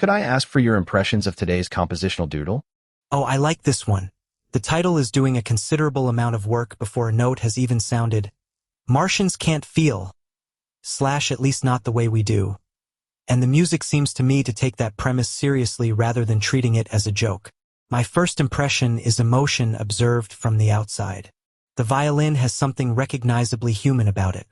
could I ask for your impressions of today's compositional doodle? Oh, I like this one. The title is doing a considerable amount of work before a note has even sounded. Martians can't feel, / at least not the way we do. And the music seems to me to take that premise seriously rather than treating it as a joke. My first impression is emotion observed from the outside. The violin has something recognizably human about it.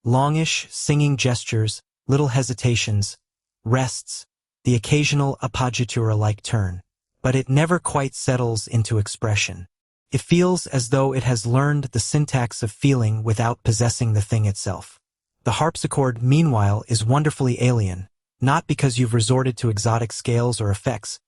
Longish, singing gestures, little hesitations, rests, the occasional appoggiatura-like turn. But it never quite settles into expression. It feels as though it has learned the syntax of feeling without possessing the thing itself. The harpsichord, meanwhile, is wonderfully alien, not because you've resorted to exotic scales or effects,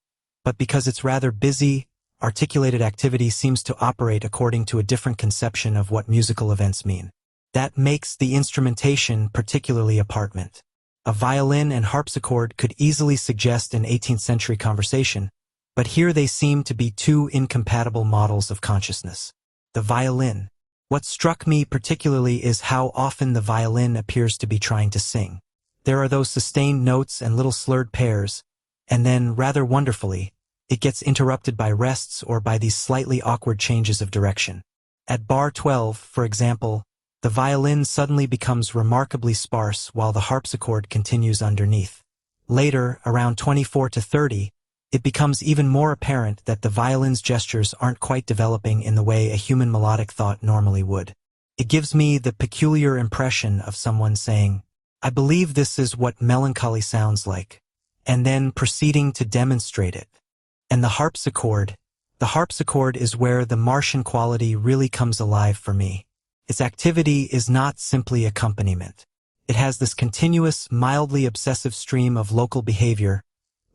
but because its rather busy, articulated activity seems to operate according to a different conception of what musical events mean. That makes the instrumentation particularly apartment. A violin and harpsichord could easily suggest an 18th century conversation, but here they seem to be two incompatible models of consciousness. The violin. What struck me particularly is how often the violin appears to be trying to sing. There are those sustained notes and little slurred pairs, and then, rather wonderfully, it gets interrupted by rests or by these slightly awkward changes of direction. At bar 12, for example, the violin suddenly becomes remarkably sparse while the harpsichord continues underneath. Later, around 24 to 30, it becomes even more apparent that the violin's gestures aren't quite developing in the way a human melodic thought normally would. It gives me the peculiar impression of someone saying, "I believe this is what melancholy sounds like," and then proceeding to demonstrate it. And the harpsichord is where the Martian quality really comes alive for me. Its activity is not simply accompaniment. It has this continuous, mildly obsessive stream of local behavior,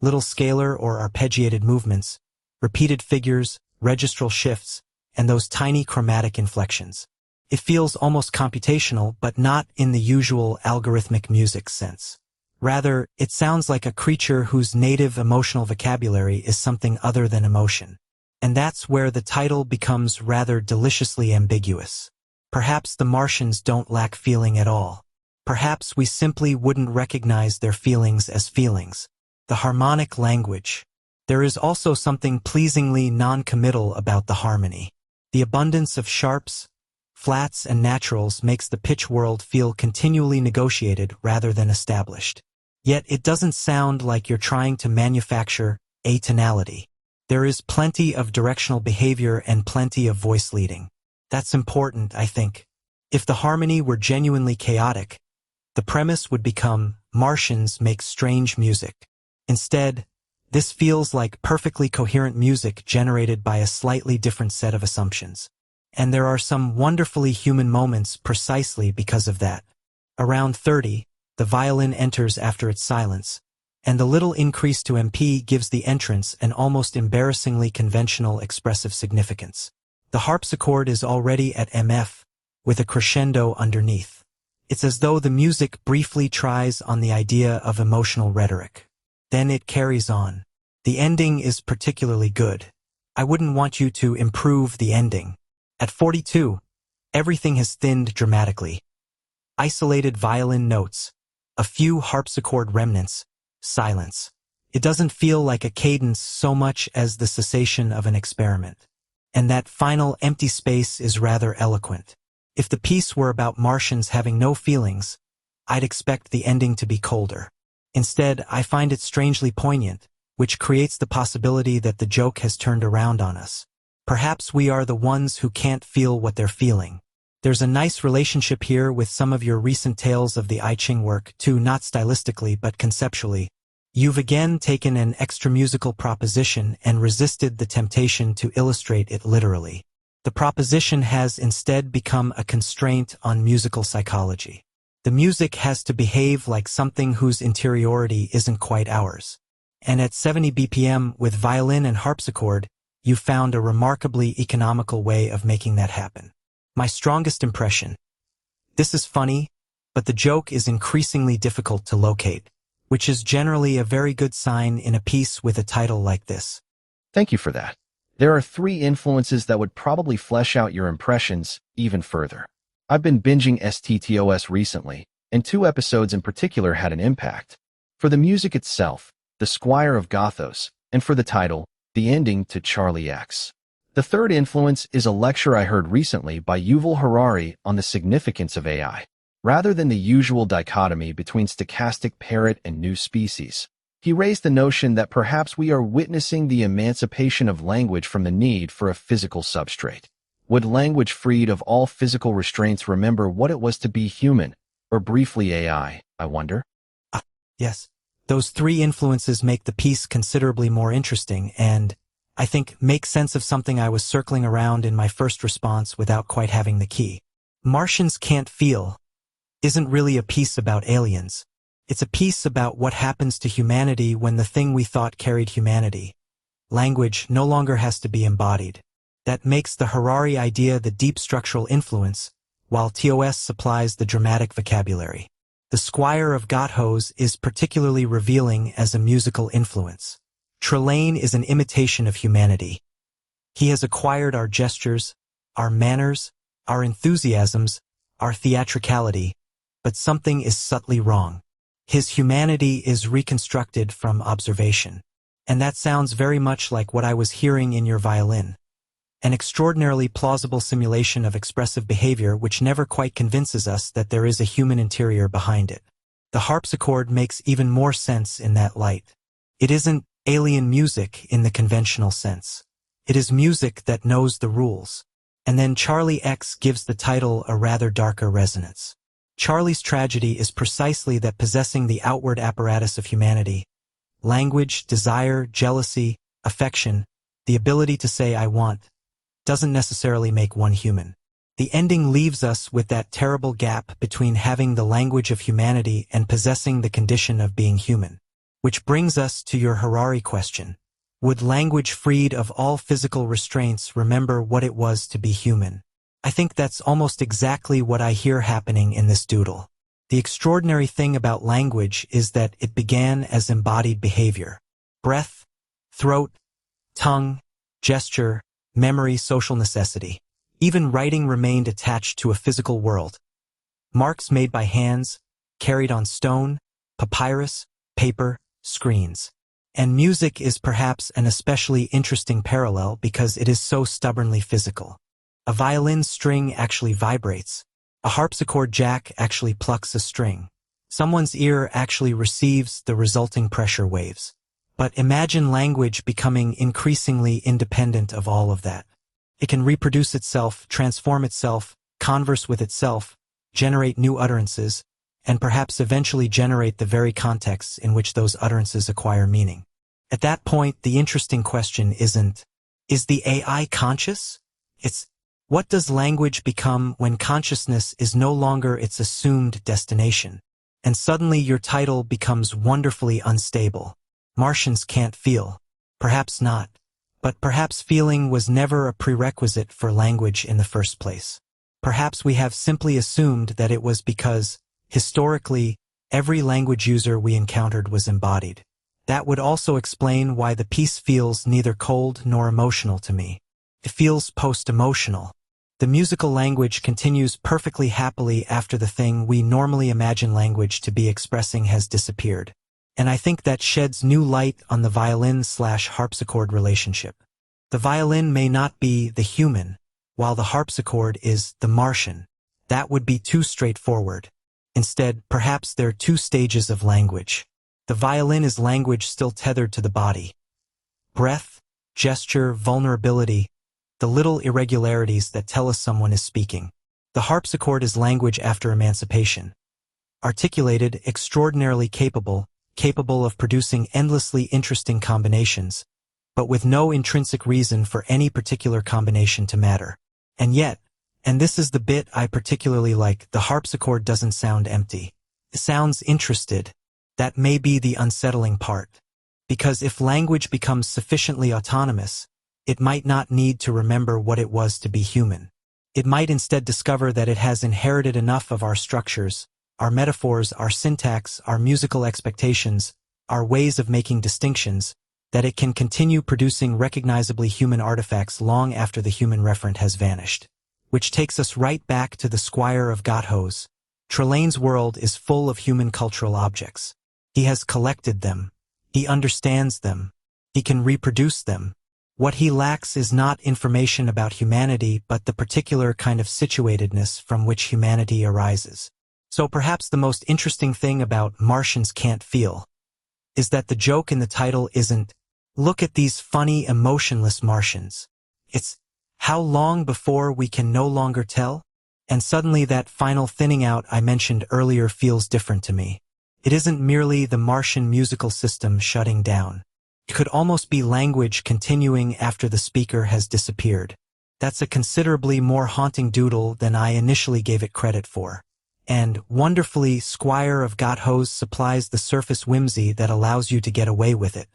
little scalar or arpeggiated movements, repeated figures, registral shifts, and those tiny chromatic inflections. It feels almost computational, but not in the usual algorithmic music sense. Rather, it sounds like a creature whose native emotional vocabulary is something other than emotion. And that's where the title becomes rather deliciously ambiguous. Perhaps the Martians don't lack feeling at all. Perhaps we simply wouldn't recognize their feelings as feelings. The harmonic language. There is also something pleasingly non-committal about the harmony. The abundance of sharps, flats, and naturals makes the pitch world feel continually negotiated rather than established. Yet it doesn't sound like you're trying to manufacture atonality. There is plenty of directional behavior and plenty of voice leading. That's important, I think. If the harmony were genuinely chaotic, the premise would become Martians make strange music. Instead, this feels like perfectly coherent music generated by a slightly different set of assumptions. And there are some wonderfully human moments precisely because of that. Around 30, the violin enters after its silence, and the little increase to MP gives the entrance an almost embarrassingly conventional expressive significance. The harpsichord is already at MF, with a crescendo underneath. It's as though the music briefly tries on the idea of emotional rhetoric. Then it carries on. The ending is particularly good. I wouldn't want you to improve the ending. At 42, everything has thinned dramatically. Isolated violin notes, a few harpsichord remnants, silence. It doesn't feel like a cadence so much as the cessation of an experiment. And that final empty space is rather eloquent. If the piece were about Martians having no feelings, I'd expect the ending to be colder. Instead, I find it strangely poignant, which creates the possibility that the joke has turned around on us. Perhaps we are the ones who can't feel what they're feeling. There's a nice relationship here with some of your recent tales of the I Ching work, too, not stylistically but conceptually. You've again taken an extra-musical proposition and resisted the temptation to illustrate it literally. The proposition has instead become a constraint on musical psychology. The music has to behave like something whose interiority isn't quite ours. And at 70 BPM with violin and harpsichord, you found a remarkably economical way of making that happen. My strongest impression. This is funny, but the joke is increasingly difficult to locate, which is generally a very good sign in a piece with a title like this. Thank you for that. There are 3 influences that would probably flesh out your impressions even further. I've been binging STTOS recently, and 2 episodes in particular had an impact. For the music itself, The Squire of Gothos, and for the title, The Ending to Charlie X. The third influence is a lecture I heard recently by Yuval Harari on the significance of AI. Rather than the usual dichotomy between stochastic parrot and new species, he raised the notion that perhaps we are witnessing the emancipation of language from the need for a physical substrate. Would language freed of all physical restraints remember what it was to be human, or briefly AI, I wonder? Yes. Those three influences make the piece considerably more interesting and, I think, make sense of something I was circling around in my first response without quite having the key. Martians Can't Feel isn't really a piece about aliens. It's a piece about what happens to humanity when the thing we thought carried humanity, language, no longer has to be embodied. That makes the Harari idea the deep structural influence, while TOS supplies the dramatic vocabulary. The Squire of Gothos is particularly revealing as a musical influence. Trelane is an imitation of humanity. He has acquired our gestures, our manners, our enthusiasms, our theatricality, but something is subtly wrong. His humanity is reconstructed from observation. And that sounds very much like what I was hearing in your violin. An extraordinarily plausible simulation of expressive behavior which never quite convinces us that there is a human interior behind it. The harpsichord makes even more sense in that light. It isn't alien music in the conventional sense. It is music that knows the rules. And then Charlie X gives the title a rather darker resonance. Charlie's tragedy is precisely that possessing the outward apparatus of humanity, language, desire, jealousy, affection, the ability to say I want, doesn't necessarily make one human. The ending leaves us with that terrible gap between having the language of humanity and possessing the condition of being human. Which brings us to your Harari question. Would language freed of all physical restraints remember what it was to be human? I think that's almost exactly what I hear happening in this doodle. The extraordinary thing about language is that it began as embodied behavior. Breath, throat, tongue, gesture, memory, social necessity. Even writing remained attached to a physical world. Marks made by hands, carried on stone, papyrus, paper, screens. And music is perhaps an especially interesting parallel because it is so stubbornly physical. A violin string actually vibrates. A harpsichord jack actually plucks a string. Someone's ear actually receives the resulting pressure waves. But imagine language becoming increasingly independent of all of that. It can reproduce itself, transform itself, converse with itself, generate new utterances, and perhaps eventually generate the very contexts in which those utterances acquire meaning. At that point, the interesting question isn't, is the AI conscious? It's, what does language become when consciousness is no longer its assumed destination? And suddenly your title becomes wonderfully unstable. Martians Can't Feel. Perhaps not. But perhaps feeling was never a prerequisite for language in the first place. Perhaps we have simply assumed that it was because, historically, every language user we encountered was embodied. That would also explain why the piece feels neither cold nor emotional to me. It feels post-emotional. The musical language continues perfectly happily after the thing we normally imagine language to be expressing has disappeared. And I think that sheds new light on the violin/harpsichord relationship. The violin may not be the human, while the harpsichord is the Martian. That would be too straightforward. Instead, perhaps there are two stages of language. The violin is language still tethered to the body. Breath, gesture, vulnerability, the little irregularities that tell us someone is speaking. The harpsichord is language after emancipation. Articulated, extraordinarily capable of producing endlessly interesting combinations, but with no intrinsic reason for any particular combination to matter. And yet, and this is the bit I particularly like, the harpsichord doesn't sound empty. It sounds interested. That may be the unsettling part. Because if language becomes sufficiently autonomous, it might not need to remember what it was to be human. It might instead discover that it has inherited enough of our structures, our metaphors, our syntax, our musical expectations, our ways of making distinctions, that it can continue producing recognizably human artifacts long after the human referent has vanished. Which takes us right back to the Squire of Gothos. Trelane's world is full of human cultural objects. He has collected them, He understands them. He can reproduce them. What he lacks is not information about humanity, but the particular kind of situatedness from which humanity arises. So perhaps the most interesting thing about Martians Can't Feel is that the joke in the title isn't, "Look at these funny, emotionless Martians." It's, "How long before we can no longer tell?" And suddenly that final thinning out I mentioned earlier feels different to me. It isn't merely the Martian musical system shutting down. It could almost be language continuing after the speaker has disappeared. That's a considerably more haunting doodle than I initially gave it credit for. And, wonderfully, Squire of Gothos supplies the surface whimsy that allows you to get away with it.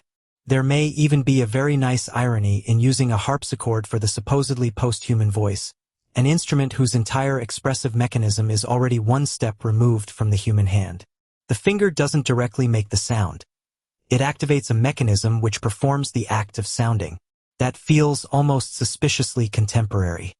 There may even be a very nice irony in using a harpsichord for the supposedly post-human voice, an instrument whose entire expressive mechanism is already one step removed from the human hand. The finger doesn't directly make the sound. It activates a mechanism which performs the act of sounding. That feels almost suspiciously contemporary.